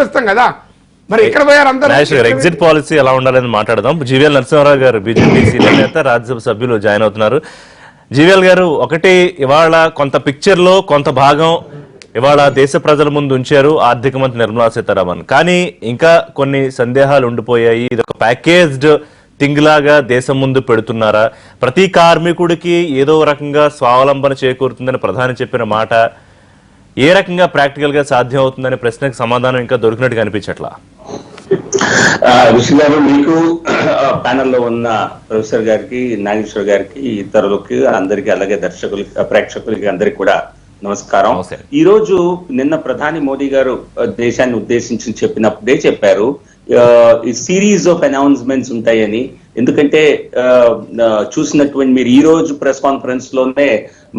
వస్తాం కదా, మరి ఎక్కడ పోయారు అందరూ? ఎగ్జిట్ పాలసీ ఎలా ఉండాలని మాట్లాడదాం. GVL నరసింహారావు గారు బీజేపీ సీనియర్ నేత, రాజ్యసభ సభ్యులు జాయిన్ అవుతున్నారు. GVL గారు, ఒకటి ఇవాళ కొంత పిక్చర్ లో కొంత భాగం ఇవాళ దేశ ప్రజల ముందు ఉంచారు ఆర్థిక మంత్రి నిర్మలా సీతారామన్, కానీ ఇంకా కొన్ని సందేహాలు ఉండిపోయాయి. ఇది ఒక ప్యాకేజ్డ్ థింగ్ లాగా దేశం ముందు పెడుతున్నారా? ప్రతి కార్మికుడికి ఏదో రకంగా స్వావలంబన చేకూరుతుందని ప్రధాని చెప్పిన మాట ఏ రకంగా ప్రాక్టికల్ గా సాధ్యం అవుతుందనే ప్రశ్నకు సమాధానం ఇంకా దొరికినట్టుగా అనిపించట్లా. ఋషి గారు, మీకు ప్యానెల్లో ఉన్న ప్రొఫెసర్ గారికి, నాగేశ్వర్ గారికి, ఇతరులకి అందరికి, అలాగే దర్శకులకి, ప్రేక్షకులకి అందరికి కూడా నమస్కారం. ఈ రోజు నిన్న ప్రధాని మోదీ గారు దేశాన్ని ఉద్దేశించి చెప్పినప్పుడే చెప్పారు ఈ సిరీస్ ఆఫ్ అనౌన్స్మెంట్స్ ఉంటాయని. ఎందుకంటే చూసినటువంటి మీరు ఈ రోజు ప్రెస్ కాన్ఫరెన్స్ లోనే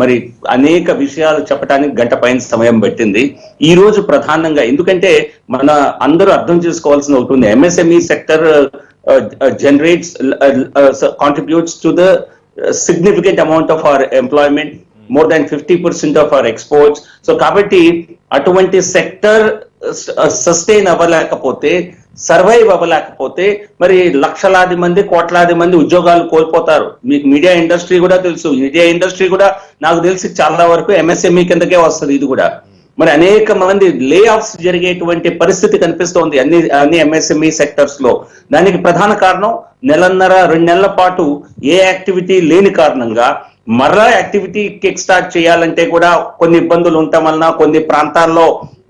మరి అనేక విషయాలు చెప్పడానికి గంట పైన సమయం పట్టింది. ఈ రోజు ప్రధానంగా ఎందుకంటే మన అందరూ అర్థం చేసుకోవాల్సిన ఉంటుంది, MSME sector generates contributes to the significant amount of our employment, more than 50% of our exports. So kabatti aటువంటి సెక్టర్ సస్టైన్ అవ్వలేకపోతే, సర్వైవ్ అవ్వలేకపోతే మరి లక్షలాది మంది, కోట్లాది మంది ఉద్యోగాలు కోల్పోతారు. మీకు మీడియా ఇండస్ట్రీ కూడా తెలుసు. మీడియా ఇండస్ట్రీ కూడా నాకు తెలిసి చాలా వరకు MSME కిందకే వస్తుంది. ఇది కూడా మరి అనేక మంది లే ఆఫ్స్ జరిగేటువంటి పరిస్థితి కనిపిస్తోంది అన్ని MSME సెక్టర్స్ లో. దానికి ప్రధాన కారణం నెలన్నర 2 నెలల పాటు ఏ యాక్టివిటీ లేని కారణంగా మరలా యాక్టివిటీ కిక్ స్టార్ట్ చేయాలంటే కూడా కొన్ని ఇబ్బందులు ఉండటం వలన, కొన్ని ప్రాంతాల్లో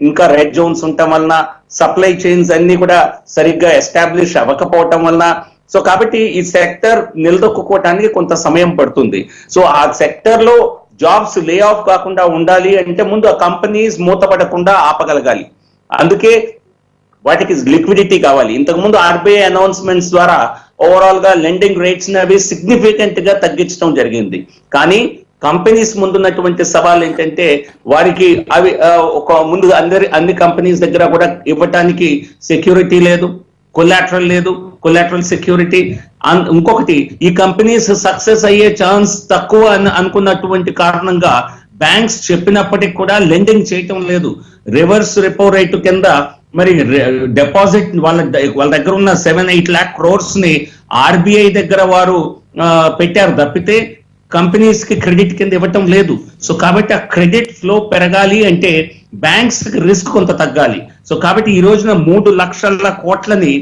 ఇంకా రెడ్ జోన్స్ ఉండటం వలన, సప్లై చైన్స్ అన్ని కూడా సరిగ్గా ఎస్టాబ్లిష్ అవ్వకపోవటం వలన, సో కాబట్టి ఈ సెక్టర్ నిలదొక్కుకోవటానికి కొంత సమయం పడుతుంది. సో ఆ సెక్టర్ లో జాబ్స్ లే ఆఫ్ కాకుండా ఉండాలి అంటే ముందు ఆ కంపెనీస్ మూతపడకుండా ఆపగలగాలి. అందుకే వాటికి లిక్విడిటీ కావాలి. ఇంతకుముందు RBI అనౌన్స్మెంట్స్ ద్వారా ఓవరాల్ గా లెండింగ్ రేట్స్ అవి సిగ్నిఫికెంట్ గా తగ్గించడం జరిగింది. కానీ కంపెనీస్ ముందున్నటువంటి సవాల్ ఏంటంటే వారికి అవి ఒక ముందు అన్ని కంపెనీస్ దగ్గర కూడా ఇవ్వటానికి సెక్యూరిటీ లేదు, కొలాటరల్ లేదు, కొలాటరల్ సెక్యూరిటీ. ఇంకొకటి, ఈ కంపెనీస్ సక్సెస్ అయ్యే ఛాన్స్ తక్కువ అనుకున్నటువంటి కారణంగా బ్యాంక్స్ చెప్పినప్పటికీ కూడా లెండింగ్ చేయటం లేదు. రివర్స్ రెపో రేటు కింద మరి డిపాజిట్ వాళ్ళ దగ్గర ఉన్న 7-8 lakh crores ని RBI దగ్గర వారు పెట్టారు తప్పితే కంపెనీస్ కి క్రెడిట్ కింద ఇవ్వటం లేదు. సో కాబట్టి ఆ క్రెడిట్ ఫ్లో పెరగాలి అంటే బ్యాంక్స్ రిస్క్ కొంత తగ్గాలి. సో కాబట్టి ఈ రోజున 3 లక్షల కోట్లని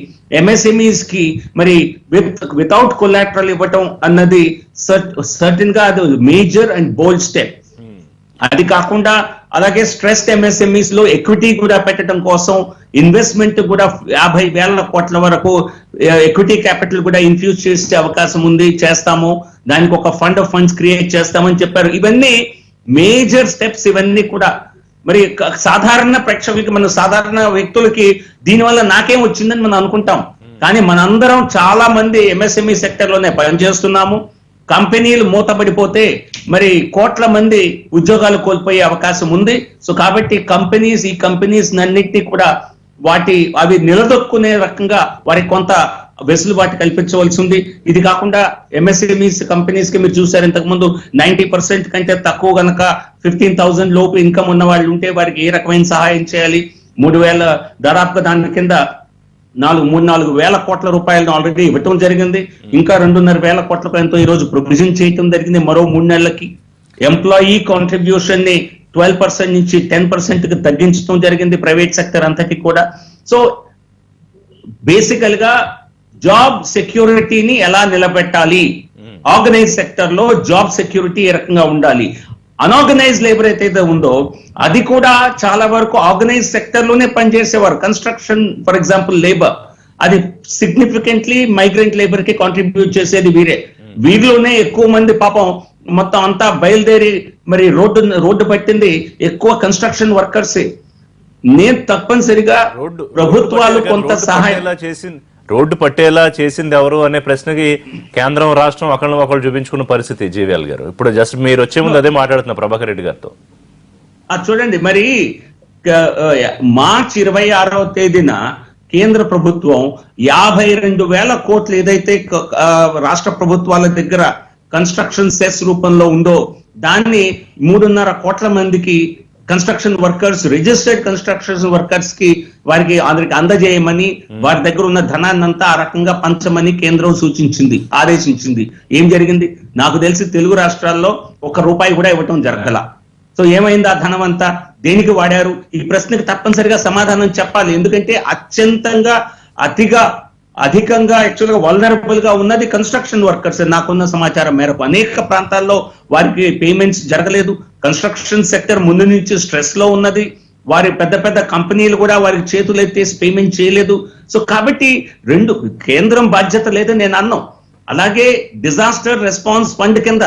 MSMEs కి మరి వితౌట్ కొలాటరల్ ఇవ్వటం అన్నది సర్టన్ గా అది మేజర్ అండ్ బోల్డ్ స్టెప్. అది కాకుండా అలాగే స్ట్రెస్డ్ MSMEs లో ఎక్విటీ కూడా పెట్టడం కోసం ఇన్వెస్ట్మెంట్ కూడా 50,000 కోట్ల వరకు ఎక్విటీ క్యాపిటల్ కూడా ఇన్ఫ్యూజ్ చేసే అవకాశం ఉంది, చేస్తాము. దానికి ఒక ఫండ్ ఆఫ్ ఫండ్స్ క్రియేట్ చేస్తామని చెప్పారు. ఇవన్నీ మేజర్ స్టెప్స్. ఇవన్నీ కూడా మరి సాధారణ ప్రేక్షకులకి, మన సాధారణ వ్యక్తులకి దీనివల్ల నాకేం వచ్చిందని మనం అనుకుంటాం. కానీ మనందరం చాలా మంది MSME సెక్టర్ లోనే పనిచేస్తున్నాము. కంపెనీలు మూతపడిపోతే మరి కోట్ల మంది ఉద్యోగాలు కోల్పోయే అవకాశం ఉంది. సో కాబట్టి ఈ కంపెనీస్ అన్నిటినీ కూడా అవి నిలదొక్కునే రకంగా వారికి కొంత వెసులుబాటు కల్పించవలసి ఉంది. ఇది కాకుండా MSMEs కంపెనీస్ కి మీరు చూసారు, ఇంతకు ముందు 90% కంటే తక్కువ గనక 15,000 లోపు ఇన్కమ్ ఉన్న వాళ్ళు ఉంటే వారికి ఏ రకమైన సహాయం చేయాలి? 3,000 దాదాపుగా దాని కింద 3-4 వేల కోట్ల రూపాయలను ఆల్రెడీ ఇవ్వటం జరిగింది. ఇంకా 2.5 కోట్ల రూపాయలతో ఈ రోజు ప్రొవిజన్ చేయటం జరిగింది. మరో 3 నెలలకి ఎంప్లాయీ కాంట్రిబ్యూషన్ ని 12% నుంచి 10% కి తగ్గించడం జరిగింది ప్రైవేట్ సెక్టర్ అంతటి కూడా. సో బేసికల్ గా జాబ్ సెక్యూరిటీని ఎలా నిలబెట్టాలి, ఆర్గనైజ్ సెక్టర్ లో జాబ్ సెక్యూరిటీ ఏ రకంగా ఉండాలి, అన్ఆర్గనైజ్ లేబర్ అయితే ఉందో అది కూడా చాలా వరకు ఆర్గనైజ్ సెక్టర్ లోనే పనిచేసేవారు. కన్స్ట్రక్షన్ ఫర్ ఎగ్జాంపుల్ లేబర్, అది సిగ్నిఫికెంట్లీ మైగ్రెంట్ లేబర్ కి కాంట్రిబ్యూట్ చేసేది వీరిలోనే ఎక్కువ మంది పాపం మొత్తం అంతా బయలుదేరి మరి రోడ్డు పట్టింది ఎక్కువ కన్స్ట్రక్షన్ వర్కర్సే. నేను తప్పనిసరిగా ప్రభుత్వాలు కొంత సహాయం రోడ్డు పట్టేలా చేసింది ఎవరు అనే ప్రశ్నకి కేంద్రం రాష్ట్రం ఒకళ్ళు చూపించుకున్న పరిస్థితి. GVL గారు, ఇప్పుడు జస్ట్ మీరు వచ్చే ముందు అదే మాట్లాడుతున్నా ప్రభాకర్ రెడ్డి గారితో. చూడండి, మరి మార్చి 26వ తేదీన కేంద్ర ప్రభుత్వం 52,000 కోట్లు ఏదైతే రాష్ట్ర ప్రభుత్వాల దగ్గర కన్స్ట్రక్షన్ సెస్ రూపంలో ఉందో దాన్ని 3.5 కోట్ల మందికి construction workers, registered construction workers కి వారికి అందజేయమని, వారి దగ్గర ఉన్న ధనాన్ని అంతా ఆ రకంగా పంచమని కేంద్రం ఆదేశించింది. ఏం జరిగింది? నాకు తెలిసి తెలుగు రాష్ట్రాల్లో ₹1 కూడా ఇవ్వటం జరగల. సో ఏమైంది? ఆ ధనం అంతా దేనికి వాడారు? ఈ ప్రశ్నకు తప్పనిసరిగా సమాధానం చెప్పాలి. ఎందుకంటే అత్యంతంగా అధికంగా యాక్చువల్ గా వల్నరబుల్ గా ఉన్నది కన్స్ట్రక్షన్ వర్కర్స్. నాకున్న సమాచారం మేరకు అనేక ప్రాంతాల్లో వారికి పేమెంట్స్ జరగలేదు. కన్స్ట్రక్షన్ సెక్టర్ ముందు నుంచి స్ట్రెస్ లో ఉన్నది. వారి పెద్ద పెద్ద కంపెనీలు కూడా వారికి చేతులు ఎత్తేసి పేమెంట్ చేయలేదు. సో కాబట్టి కేంద్రం బాధ్యత లేదని నేను అన్నాం. అలాగే డిజాస్టర్ రెస్పాన్స్ ఫండ్ కింద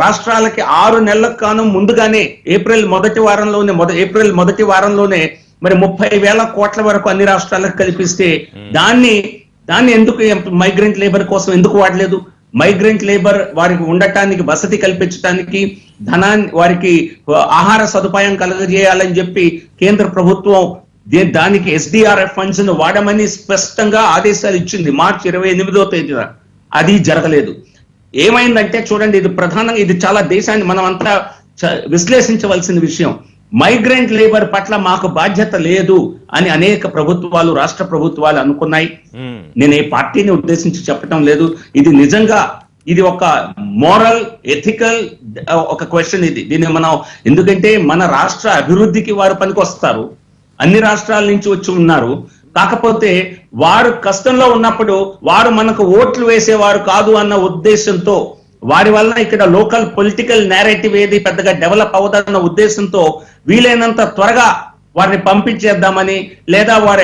రాష్ట్రాలకి 6 నెలలకు కాను ముందుగానే ఏప్రిల్ మొదటి వారంలోనే మరి 30,000 కోట్ల వరకు అన్ని రాష్ట్రాలకు కల్పిస్తే దాన్ని ఎందుకు మైగ్రెంట్ లేబర్ కోసం ఎందుకు వాడలేదు? మైగ్రెంట్ లేబర్ వారికి ఉండటానికి, వసతి కల్పించడానికి, వారికి ఆహార సదుపాయం కలగజేయాలని చెప్పి కేంద్ర ప్రభుత్వం దానికి SDRF ఫండ్స్ ను వాడమని స్పష్టంగా ఆదేశాలు ఇచ్చింది మార్చి 28వ తేదీన. అది జరగలేదు. ఏమైందంటే చూడండి, ఇది చాలా దేశాన్ని మనం అంతా విశ్లేషించవలసిన విషయం. మైగ్రెంట్ లేబర్ పట్ల మాకు బాధ్యత లేదు అని అనేక ప్రభుత్వాలు, రాష్ట్ర ప్రభుత్వాలు అనుకున్నాయి. నేను ఏ పార్టీని ఉద్దేశించి చెప్పటం లేదు. ఇది నిజంగా ఇది ఒక మోరల్, ఎథికల్ ఒక క్వశ్చన్. దీన్ని మనం, ఎందుకంటే మన రాష్ట్ర అభివృద్ధికి వారు పనికొస్తారు, అన్ని రాష్ట్రాల నుంచి వచ్చి ఉన్నారు. కాకపోతే వారు కష్టంలో ఉన్నప్పుడు వారు మనకు ఓట్లు వేసేవారు కాదు అన్న ఉద్దేశంతో, వారి వల్ల ఇక్కడ లోకల్ పొలిటికల్ నేరేటివ్ ఏది పెద్దగా డెవలప్ అవ్వదన్న ఉద్దేశంతో వీలైనంత త్వరగా వారిని పంపించేద్దామని, లేదా వారు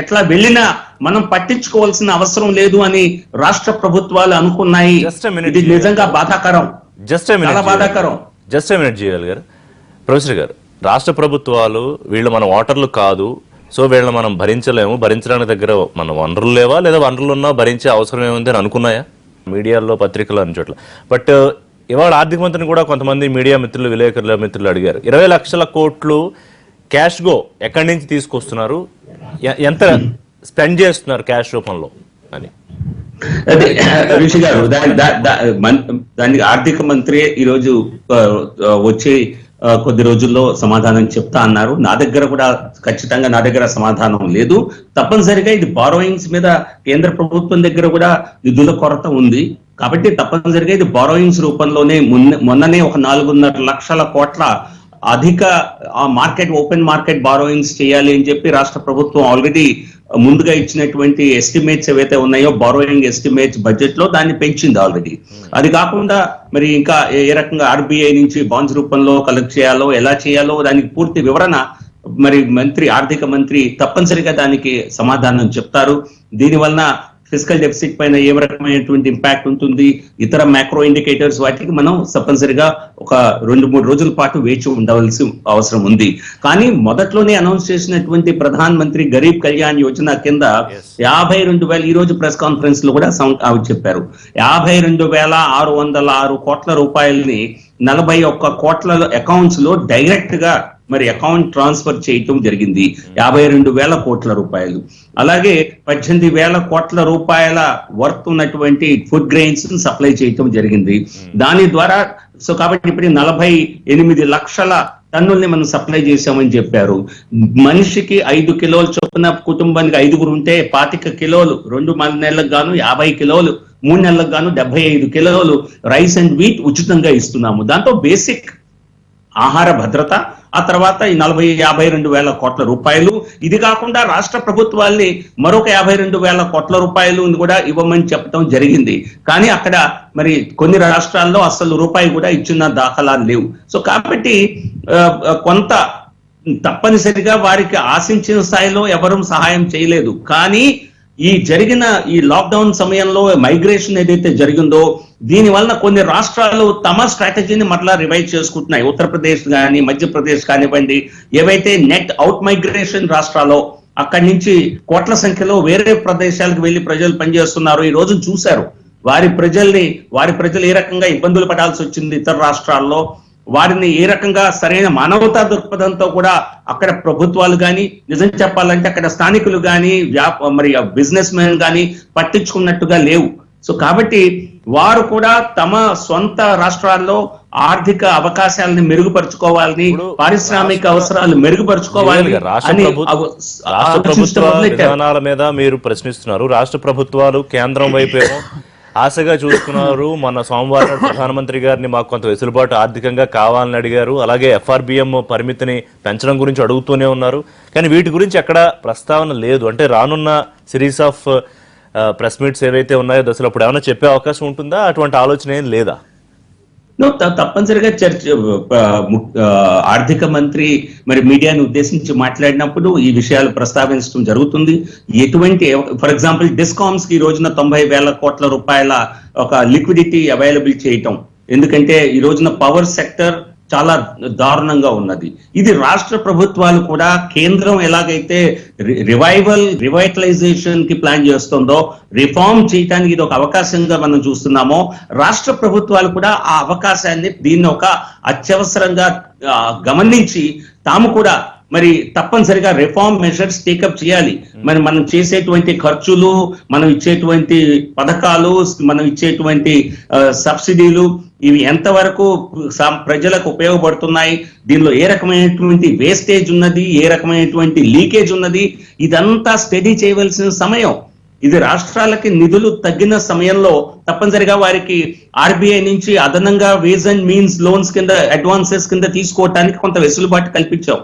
ఎట్లా వెళ్ళినా మనం పట్టించుకోవాల్సిన అవసరం లేదు అని రాష్ట్ర ప్రభుత్వాలు అనుకున్నాయి. ఇది నిజంగా బాధాకరం, చాలా బాధాకరం. జస్ట్ ఏ మినిట్ జీవల్ గారు, ప్రొఫెసర్ గారు, రాష్ట్ర ప్రభుత్వాలు వీళ్ళు మన ఓటర్లు కాదు, సో వీళ్ళని మనం భరించడానికి దగ్గర మన వనరులు లేవా, లేదా వనరులు ఉన్నా భరించే అవసరం ఏముంది అని అనుకున్నాయా? మీడియాలో, పత్రికలు అన్ని చోట్ల. బట్ ఇవాళ ఆర్థిక మంత్రిని కూడా కొంతమంది మీడియా మిత్రులు, విలేకరుల మిత్రులు అడిగారు, 20 లక్షల కోట్లు క్యాష్ గో ఎక్కడి నుంచి తీసుకొస్తున్నారు, ఎంత స్పెండ్ చేస్తున్నారు క్యాష్ రూపంలో అని. అదే ఋషి గారు, దానికి ఆర్థిక మంత్రి ఈరోజు వచ్చే కొద్ది రోజుల్లో సమాధానం చెప్తా అన్నారు. నా దగ్గర కూడా ఖచ్చితంగా నా దగ్గర సమాధానం లేదు. తప్పనిసరిగా ఇది బారోయింగ్స్ మీద కేంద్ర ప్రభుత్వం దగ్గర కూడా నిధుల కొరత ఉంది. కాబట్టి తప్పనిసరిగా ఇది బారోయింగ్స్ రూపంలోనే మొన్ననే ఒక 4.5 లక్షల కోట్ల అధిక ఓపెన్ మార్కెట్ బారోయింగ్స్ చేయాలి అని చెప్పి రాష్ట్ర ప్రభుత్వం ఆల్రెడీ ముందుగా ఇచ్చినటువంటి ఎస్టిమేట్స్ ఏవైతే ఉన్నాయో, బారోయింగ్ ఎస్టిమేట్స్ బడ్జెట్ లో దాన్ని పెంచింది ఆల్రెడీ. అది కాకుండా మరి ఇంకా ఏ రకంగా RBI నుంచి బాండ్స్ రూపంలో కలెక్ట్ చేయాలో, ఎలా చేయాలో దానికి పూర్తి వివరణ మరి ఆర్థిక మంత్రి తప్పనిసరిగా దానికి సమాధానం చెప్తారు. దీనివలన ఫిజికల్ డెఫిసిట్ పైన ఏ రకమైనటువంటి ఇంపాక్ట్ ఉంటుంది, ఇతర మ్యాక్రో ఇండికేటర్స్, వాటికి మనం తప్పనిసరిగా ఒక 2-3 రోజుల పాటు వేచి ఉండవలసి అవసరం ఉంది. కానీ మొదట్లోనే అనౌన్స్ చేసినటువంటి ప్రధాన్ మంత్రి గరీబ్ కళ్యాణ్ యోజన కింద 52,000, ఈ రోజు ప్రెస్ కాన్ఫరెన్స్ లో కూడా చెప్పారు, 52,606 కోట్ల రూపాయలని 41 కోట్ల అకౌంట్స్ లో డైరెక్ట్ గా మరి అకౌంట్ ట్రాన్స్ఫర్ చేయటం జరిగింది. 52,000 కోట్ల రూపాయలు. అలాగే 18,000 కోట్ల రూపాయల వర్త్ ఉన్నటువంటి ఫుడ్ గ్రెయిన్స్ సప్లై చేయటం జరిగింది. దాని ద్వారా కాబట్టి ఇప్పుడు 48 లక్షల టన్నుల్ని మనం సప్లై చేశామని చెప్పారు. మనిషికి 5 కిలోలు చొప్పున, కుటుంబానికి 5గురు ఉంటే 25 కిలోలు, 2 నెలలకు గాను 50 కిలోలు, 3 నెలలకు గాను 75 కిలోలు రైస్ అండ్ వీట్ ఉచితంగా ఇస్తున్నాము. దాంతో బేసిక్ ఆహార భద్రత, ఆ తర్వాత ఈ 52,000 కోట్ల రూపాయలు. ఇది కాకుండా రాష్ట్ర ప్రభుత్వాల్ని మరొక 52,000 కోట్ల రూపాయలు కూడా ఇవ్వమని చెప్పడం జరిగింది. కానీ అక్కడ మరి కొన్ని రాష్ట్రాల్లో అసలు రూపాయి కూడా ఇచ్చిన దాఖలాలు లేవు. సో కాబట్టి కొంత తప్పనిసరిగా వారికి ఆశించిన స్థాయిలో ఎవరూ సహాయం చేయలేదు. కానీ జరిగిన ఈ లాక్డౌన్ సమయంలో మైగ్రేషన్ ఏదైతే జరిగిందో, దీని వలన కొన్ని రాష్ట్రాలు తమ స్ట్రాటజీని మరలా రివైజ్ చేసుకుంటున్నాయి. ఉత్తరప్రదేశ్ కానీ, మధ్యప్రదేశ్ కానివ్వండి, ఏవైతే నెట్ అవుట్ మైగ్రేషన్ రాష్ట్రాల్లో అక్కడి నుంచి కోట్ల సంఖ్యలో వేరే ప్రదేశాలకు వెళ్లి ప్రజలు పనిచేస్తున్నారు. ఈ రోజు చూశారు వారి ప్రజలు ఏ రకంగా ఇబ్బందులు పడాల్సి వచ్చింది ఇతర రాష్ట్రాల్లో. వారిని ఏ రకంగా సరైన మానవతా దృక్పథంతో కూడా అక్కడ ప్రభుత్వాలు కానీ, నిజం చెప్పాలంటే అక్కడ స్థానికులు కానీ, మరి బిజినెస్ మెన్ కానీ పట్టించుకున్నట్టుగా లేవు. సో కాబట్టి వారు కూడా తమ సొంత రాష్ట్రాల్లో ఆర్థిక అవకాశాలను మెరుగుపరుచుకోవాలని, పారిశ్రామిక అవసరాలు మెరుగుపరుచుకోవాలని అని రాష్ట్ర ప్రభుత్వ విధానాల మీద మీరు ప్రశ్నిస్తున్నారు. రాష్ట్ర ప్రభుత్వాలు కేంద్రం వైపేమో ఆశగా చూసుకున్నారు. మన సోమవారం ప్రధానమంత్రి గారిని మాకు కొంత వెసులుబాటు ఆర్థికంగా కావాలని అడిగారు. అలాగే FRBM పరిమితిని పెంచడం గురించి అడుగుతూనే ఉన్నారు. కానీ వీటి గురించి ఎక్కడ ప్రస్తావన లేదు. అంటే రానున్న సిరీస్ ఆఫ్ ప్రెస్ మీట్స్ ఏవైతే ఉన్నాయో దశలో అప్పుడు ఏమైనా చెప్పే అవకాశం ఉంటుందా? అటువంటి ఆలోచన ఏం లేదా? తప్పనిసరిగా ఆర్థిక మంత్రి మరి మీడియాను ఉద్దేశించి మాట్లాడినప్పుడు ఈ విషయాలు ప్రస్తావించడం జరుగుతుంది. ఎటువంటి ఫర్ ఎగ్జాంపుల్ డిస్కామ్స్ కి ఈ రోజున 90,000 కోట్ల రూపాయల ఒక లిక్విడిటీ అవైలబుల్ చేయటం. ఎందుకంటే ఈ రోజున పవర్ సెక్టర్ చాలా దారుణంగా ఉన్నది. ఇది రాష్ట్ర ప్రభుత్వాలు కూడా కేంద్రం ఎలాగైతే రివైటలైజేషన్ కి ప్లాన్ చేస్తుందో, రిఫార్మ్ చేయడానికి ఇది ఒక అవకాశంగా మనం చూస్తున్నామో, రాష్ట్ర ప్రభుత్వాలు కూడా ఆ అవకాశాన్ని దీన్ని ఒక అత్యవసరంగా గమనించి తాము కూడా మరి తప్పనిసరిగా రిఫార్మ్ మెజర్స్ టేకప్ చేయాలి. మరి మనం చేసేటువంటి ఖర్చులు, మనం ఇచ్చేటువంటి పథకాలు, మనం ఇచ్చేటువంటి సబ్సిడీలు ఇవి ఎంతవరకు ప్రజలకు ఉపయోగపడుతున్నాయి, దీనిలో ఏ రకమైనటువంటి వేస్టేజ్ ఉన్నది, ఏ రకమైనటువంటి లీకేజ్ ఉన్నది, ఇదంతా స్టడీ చేయవలసిన సమయం. ఇది రాష్ట్రాలకి నిధులు తగ్గిన సమయంలో తప్పనిసరిగా వారికి RBI నుంచి అదనంగా వేజ్ అండ్ మీన్స్ లోన్స్ కింద అడ్వాన్సెస్ కింద తీసుకోవటానికి కొంత వెసులుబాటు కల్పించాం.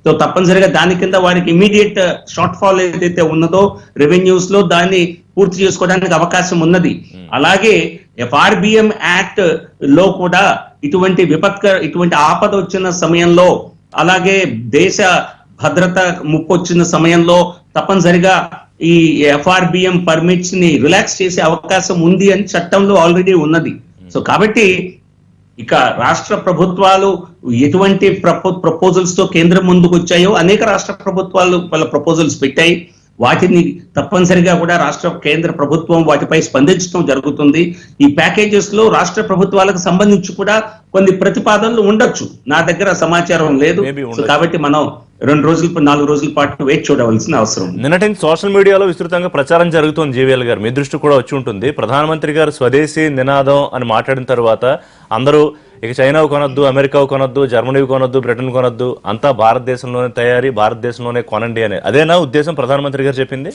సో తప్పనిసరిగా దాని కింద వారికి ఇమీడియట్ షార్ట్ ఫాల్ ఏదైతే ఉన్నదో రెవెన్యూస్ లో దాన్ని పూర్తి చేసుకోవడానికి అవకాశం ఉన్నది. అలాగే FRBM యాక్ట్ లో కూడా ఇటువంటి ఆపద వచ్చిన సమయంలో, అలాగే దేశ భద్రత ముప్పు వచ్చిన సమయంలో తప్పనిసరిగా ఈ FRBM పర్మిట్స్ ని రిలాక్స్ చేసే అవకాశం ఉంది అని చట్టంలో ఆల్రెడీ ఉన్నది. సో కాబట్టి ఇక రాష్ట్ర ప్రభుత్వాలు ఎటువంటి ప్రపోజల్స్ తో కేంద్రం ముందుకు వచ్చాయో అనేక రాష్ట్ర ప్రభుత్వాలు వాళ్ళ ప్రపోజల్స్ పెట్టాయి. వాటిని తప్పనిసరిగా కూడా కేంద్ర ప్రభుత్వం వాటిపై స్పందించడం జరుగుతుంది. ఈ ప్యాకేజెస్ లో రాష్ట్ర ప్రభుత్వాలకు సంబంధించి కూడా కొన్ని ప్రతిపాదనలు ఉండొచ్చు. నా దగ్గర సమాచారం లేదు కాబట్టి మనం 4 రోజుల పాటు వేచి చూడవలసిన అవసరం. నిన్నటి సోషల్ మీడియాలో విస్తృతంగా ప్రచారం జరుగుతోంది. GVL గారు, మీ దృష్టి కూడా వచ్చి ఉంటుంది. ప్రధానమంత్రి గారు స్వదేశీ నినాదం అని మాట్లాడిన తర్వాత అందరూ ఇక చైనా కొనొద్దు, అమెరికా కొనొద్దు, జర్మనీ కొనొద్దు, బ్రిటన్ కొనొద్దు, అంతా భారతదేశంలోనే తయారీ, భారతదేశంలోనే కొనండి అని. అదేనా ఉద్దేశం ప్రధానమంత్రి గారు చెప్పింది?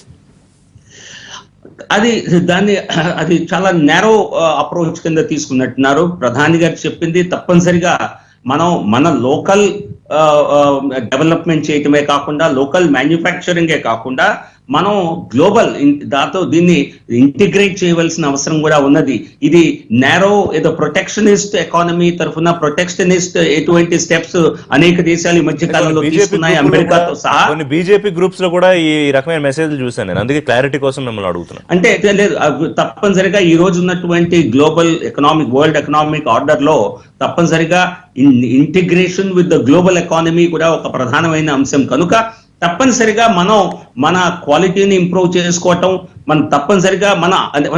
అది చాలా నేరో అప్రోచ్ కింద తీసుకున్నట్టున్నారు. ప్రధాని గారు చెప్పింది తప్పనిసరిగా మన లోకల్ డెవలప్మెంట్ చేయటమే కాకుండా, లోకల్ మ్యానుఫ్యాక్చరింగే కాకుండా మనం గ్లోబల్ దీన్ని ఇంటిగ్రేట్ చేయవలసిన అవసరం కూడా ఉన్నది. ఇది నేరో ఏదో ప్రొటెక్షనిస్ట్ ఎకానమీ తరఫున ప్రొటెక్షనిస్ట్ ఎటువంటి స్టెప్స్ అనేక దేశాలు ఈ మధ్య కాలంలో తీసుకున్నాయి, అమెరికాతో సహా. కొన్ని బీజేపీ గ్రూప్స్ లో కూడా ఈ రకమైన మెసేజ్లు చూసాను నేను, అందుకే క్లారిటీ కోసం మిమ్మల్ని అడుగుతున్నాను. అంటే లేదు, తప్పనిసరిగా ఈ రోజు ఉన్నటువంటి గ్లోబల్ వరల్డ్ ఎకనామిక్ ఆర్డర్ లో తప్పనిసరిగా integration with the global economy కూడా ఒక ప్రధానమైన అంశం కనుక తప్పనిసరిగా మన క్వాలిటీని ఇంప్రూవ్ చేసుకోవటం, తప్పనిసరిగా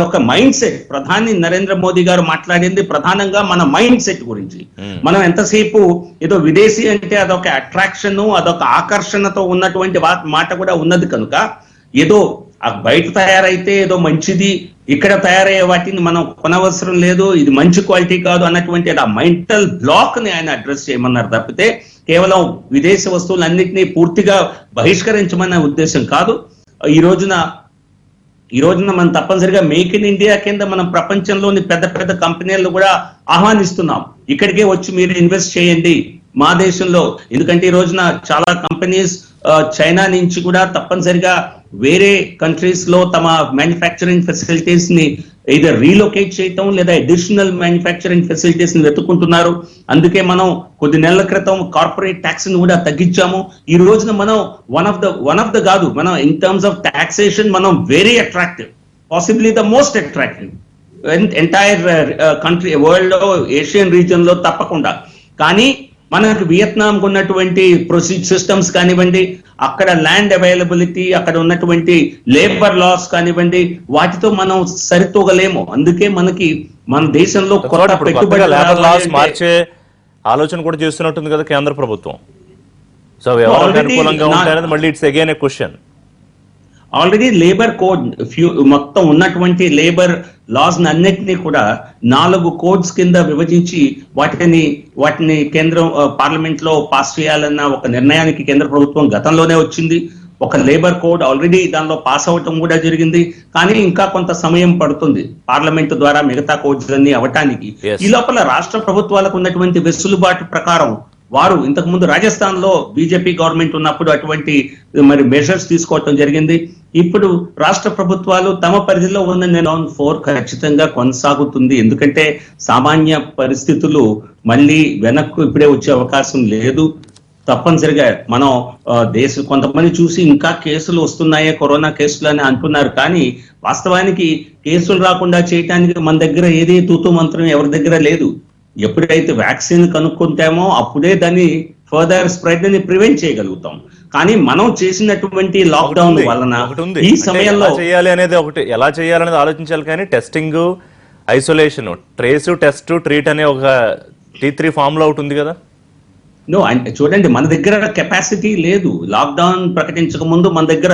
ఒక మైండ్ సెట్. ప్రధాని నరేంద్ర మోదీ గారు మాట్లాడింది ప్రధానంగా మన మైండ్ సెట్ గురించి. మనం ఎంతసేపు ఏదో విదేశీ అంటే అదొక అట్రాక్షన్, అదొక ఆకర్షణతో ఉన్నటువంటి మాట కూడా ఉన్నది కనుక ఏదో బయట తయారైతే ఏదో మంచిది, ఇక్కడ తయారయ్యే వాటిని మనం కొనవసరం లేదు, ఇది మంచి క్వాలిటీ కాదు అన్నటువంటి ఆ మెంటల్ బ్లాక్ ని ఆయన అడ్రస్ చేయమన్నారు తప్పితే కేవలం విదేశీ వస్తువులన్నింటినీ పూర్తిగా బహిష్కరించమనే ఉద్దేశం కాదు. ఈ రోజున మనం తప్పనిసరిగా మేక్ ఇన్ ఇండియా కింద మనం ప్రపంచంలోని పెద్ద కంపెనీలను కూడా ఆహ్వానిస్తున్నాం. ఇక్కడికే వచ్చి మీరు ఇన్వెస్ట్ చేయండి మా దేశంలో. ఎందుకంటే ఈ రోజున చాలా కంపెనీస్ చైనా నుంచి కూడా తప్పనిసరిగా వేరే కంట్రీస్ లో తమ మ్యానుఫ్యాక్చరింగ్ ఫెసిలిటీస్ ని either రీలొకేట్ చేయటం లేదా అడిషనల్ మ్యానుఫ్యాక్చరింగ్ ఫెసిలిటీస్ ని వెతుక్కుంటున్నారు. అందుకే మనం కొద్ది నెలల క్రితం కార్పొరేట్ ట్యాక్స్ ని కూడా తగ్గించాము. ఈ రోజున మనం వన్ ఆఫ్ ద కాదు, మనం ఇన్ టర్మ్స్ ఆఫ్ టాక్సేషన్ మనం very attractive, possibly the most attractive entire country world లో, ఏషియన్ రీజియన్ లో తప్పకుండా. కానీ మనకు వియత్నాం ఉన్నటువంటి ప్రొసీడ్ సిస్టమ్స్ కానివ్వండి, అక్కడ ల్యాండ్ అవైలబిలిటీ, అక్కడ ఉన్నటువంటి లేబర్ లాస్ కానివ్వండి, వాటితో మనం సరితూగలేము. అందుకే మన దేశంలో కొత్త పెట్టుబడి మార్చే ఆలోచన కూడా చేస్తున్నట్టుంది కదా కేంద్ర ప్రభుత్వం. సో ఎవరికి అనుకూలంగా ఉంటారనేది మళ్ళీ it's again A question. Already labour code మొత్తం ఉన్నటువంటి లేబర్ లాస్ అన్నిటినీ కూడా 4 కోడ్స్ కింద విభజించి వాటిని కేంద్రం పార్లమెంట్ లో పాస్ చేయాలన్న ఒక నిర్ణయానికి కేంద్ర ప్రభుత్వం గతంలోనే వచ్చింది. ఒక లేబర్ కోడ్ ఆల్రెడీ దానిలో పాస్ అవటం కూడా జరిగింది. కానీ ఇంకా కొంత సమయం పడుతుంది పార్లమెంట్ ద్వారా మిగతా కోడ్స్ అన్ని అవటానికి. ఈ లోపల రాష్ట్ర ప్రభుత్వాలకు ఉన్నటువంటి వెసులుబాటు ప్రకారం వారు ఇంతకు ముందు రాజస్థాన్ లో బీజేపీ గవర్నమెంట్ ఉన్నప్పుడు అటువంటి మరి మెజర్స్ తీసుకోవటం జరిగింది. ఇప్పుడు రాష్ట్ర ప్రభుత్వాలు తమ పరిధిలో ఉన్న నాన్ 4 ఖచ్చితంగా కొనసాగుతుంది. ఎందుకంటే సామాన్య పరిస్థితులు మళ్ళీ వెనక్కు ఇప్పుడే వచ్చే అవకాశం లేదు. తప్పనిసరిగా మనం కొంతమంది చూసి ఇంకా కేసులు వస్తున్నాయే కరోనా కేసులు అని అంటున్నారు. కానీ వాస్తవానికి కేసులు రాకుండా చేయటానికి మన దగ్గర ఏది తూతూ మంత్రం ఎవరి దగ్గర లేదు. ఎప్పుడైతే వ్యాక్సిన్ కనుక్కుంటామో అప్పుడే దాన్ని ఫర్దర్ స్ప్రెడ్ ని ప్రివెంట్ చేయగలుగుతాం. కానీ మనం చేసినటువంటి లాక్డౌన్ వలన ఈ సమయంలో చేయాలి అనేది ఒకటి, ఎలా చేయాలనేది ఆలోచించాలి. కానీ testing, isolation, trace, test, treat అనే ఒక T3 ఫార్ములా ఒకటి ఉంది కదా. చూడండి, మన దగ్గర కెపాసిటీ లేదు. లాక్డౌన్ ప్రకటించక ముందు మన దగ్గర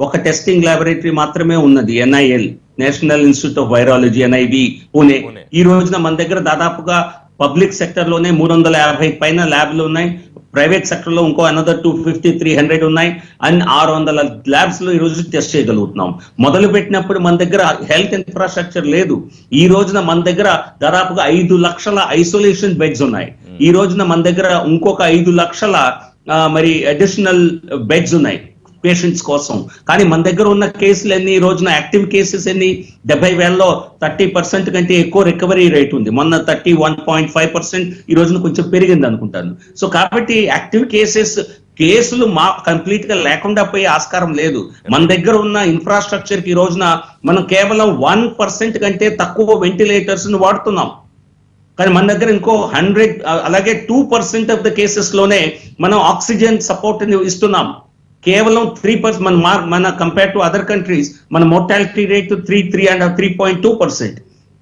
ఒక టెస్టింగ్ ల్యాబొరేటరీ మాత్రమే ఉన్నది, NIL, national institute of virology, NIV, Pune. ఈ రోజున మన దగ్గర దాదాపుగా పబ్లిక్ సెక్టర్ లోనే 350 పైన ల్యాబ్లు ఉన్నాయి. ప్రైవేట్ సెక్టర్ లో ఇంకో అనదర్ 250-300 ఉన్నాయి. అండ్ 600 ల్యాబ్స్ లో ఈ రోజు టెస్ట్ చేయగలుగుతున్నాం. మొదలు పెట్టినప్పుడు మన దగ్గర హెల్త్ ఇన్ఫ్రాస్ట్రక్చర్ లేదు. ఈ రోజున మన దగ్గర దాదాపుగా 5 లక్షల ఐసోలేషన్ బెడ్స్ ఉన్నాయి. ఈ రోజున మన దగ్గర ఇంకొక 5 లక్షల మరి అడిషనల్ బెడ్స్ ఉన్నాయి పేషెంట్స్ కోసం. కానీ మన దగ్గర ఉన్న కేసులు ఎన్ని, ఈ రోజున యాక్టివ్ కేసెస్ ఎన్ని? 70,000లో 30% కంటే ఎక్కువ రికవరీ రేట్ ఉంది. మొన్న 31.5%, ఈ రోజున కొంచెం పెరిగింది అనుకుంటాను. సో కాబట్టి యాక్టివ్ కేసులు కంప్లీట్ గా లేకుండా పోయే ఆస్కారం లేదు. మన దగ్గర ఉన్న ఇన్ఫ్రాస్ట్రక్చర్ కి ఈ రోజున మనం కేవలం 1% కంటే తక్కువ వెంటిలేటర్స్ ని వాడుతున్నాం. కానీ మన దగ్గర ఇంకో 100, అలాగే 2% ఆఫ్ ద కేసెస్ లోనే మనం ఆక్సిజన్ సపోర్ట్ ని ఇస్తున్నాం. కేవలం 3% మన కంపేర్ టు అదర్ కంట్రీస్ మన మోర్టాలిటీ రేట్ 3.2%.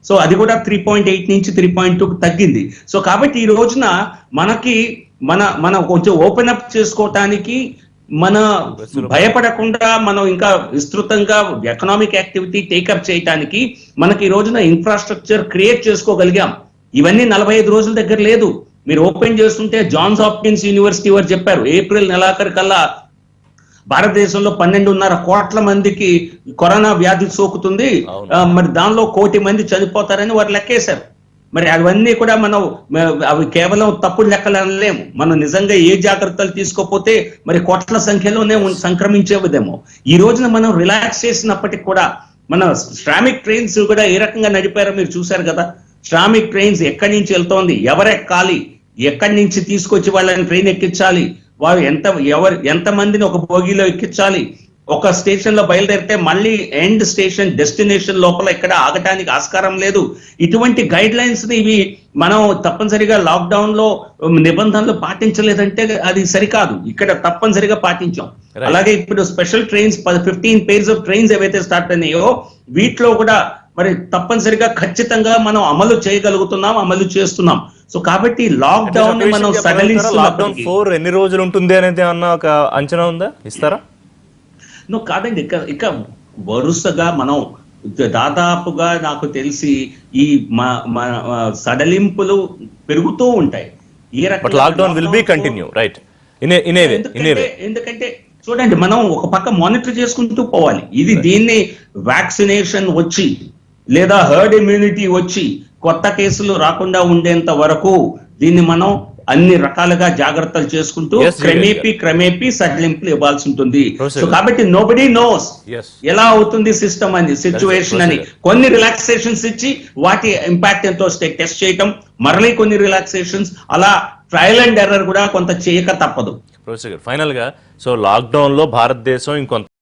సో అది కూడా 3.8 నుంచి 3.2 తగ్గింది. సో కాబట్టి ఈ రోజున మన కొంచెం ఓపెన్ అప్ చేసుకోవటానికి, మన భయపడకుండా మనం ఇంకా విస్తృతంగా ఎకనామిక్ యాక్టివిటీ టేకప్ చేయడానికి మనకి ఈ రోజున ఇన్ఫ్రాస్ట్రక్చర్ క్రియేట్ చేసుకోగలిగాం. ఇవన్నీ 45 రోజుల దగ్గర లేదు. మీరు ఓపెన్ చేస్తుంటే జాన్స్ హాప్కిన్స్ యూనివర్సిటీ వారు చెప్పారు, ఏప్రిల్ నెలాఖరు కల్లా భారతదేశంలో 12.5 కోట్ల మందికి కరోనా వ్యాధి సోకుతుంది, మరి దానిలో 1 కోటి మంది చనిపోతారని వారు లెక్కేశారు. మరి అవన్నీ కూడా అవి కేవలం తప్పుడు లెక్కలు అనలేము. మనం నిజంగా ఏ జాగ్రత్తలు తీసుకోకపోతే మరి కోట్ల సంఖ్యలోనే సంక్రమించేదేమో. ఈ రోజున మనం రిలాక్స్ చేసినప్పటికీ కూడా మన శ్రామిక్ ట్రైన్స్ కూడా ఏ రకంగా నడిపారో మీరు చూశారు కదా. శ్రామిక్ ట్రైన్స్ ఎక్కడి నుంచి వెళ్తోంది, ఎవరెక్కాలి, ఎక్కడి నుంచి తీసుకొచ్చి వాళ్ళని ట్రైన్ ఎక్కించాలి, వారు ఎంత మందిని ఒక బోగిలో ఎక్కించాలి, ఒక స్టేషన్ లో బయలుదేరితే మళ్ళీ ఎండ్ స్టేషన్ డెస్టినేషన్ లోపల ఎక్కడ ఆగటానికి ఆస్కారం లేదు. ఇటువంటి గైడ్ లైన్స్ ని ఇవి మనం తప్పనిసరిగా లాక్డౌన్ లో నిబంధనలు పాటించలేదంటే అది సరికాదు. ఇక్కడ తప్పనిసరిగా పాటించాం. అలాగే ఇప్పుడు special trains 15 pairs of trains ఏవైతే స్టార్ట్ అయినాయో వీటిలో కూడా మరి తప్పనిసరిగా ఖచ్చితంగా మనం అమలు చేయగలుగుతున్నాం, అమలు చేస్తున్నాం. సో కాబట్టి లాక్డౌన్ ని మనం లాక్డౌన్ 4 ఎన్ని రోజులు ఉంటుంది అనేది అన్న ఒక అంచనా ఉందా, ఇస్తారా? కాదండి, ఇక వరుసగా మనం దాదాపుగా నాకు తెలిసి ఈ సడలింపులు పెరుగుతూ ఉంటాయి. ఎందుకంటే చూడండి, మనం ఒక పక్క మానిటర్ చేసుకుంటూ పోవాలి. దీన్ని వ్యాక్సినేషన్ వచ్చి లేదా హర్డ్ ఇమ్యూనిటీ వచ్చి కొత్త కేసులు రాకుండా ఉండేంత వరకు దీన్ని మనం అన్ని రకాలుగా జాగ్రత్తలు చేసుకుంటూ క్రమేపీ సడలింపులు ఇవ్వాల్సి ఉంటుంది. సో కాబట్టి నోబడీ నోస్ ఎలా అవుతుంది సిస్టమ్ అని, సిచ్యువేషన్ అని. కొన్ని రిలాక్సేషన్స్ ఇచ్చి వాటి ఇంపాక్ట్ ఎంతో టెస్ట్ చేయటం, మరలీ కొన్ని రిలాక్సేషన్స్, అలా ట్రయల్ అండ్ ఎర్రర్ కూడా కొంత చేయక తప్పదు. ఫైనల్ గా సో లాక్డౌన్ లో భారతదేశం ఇంకొంత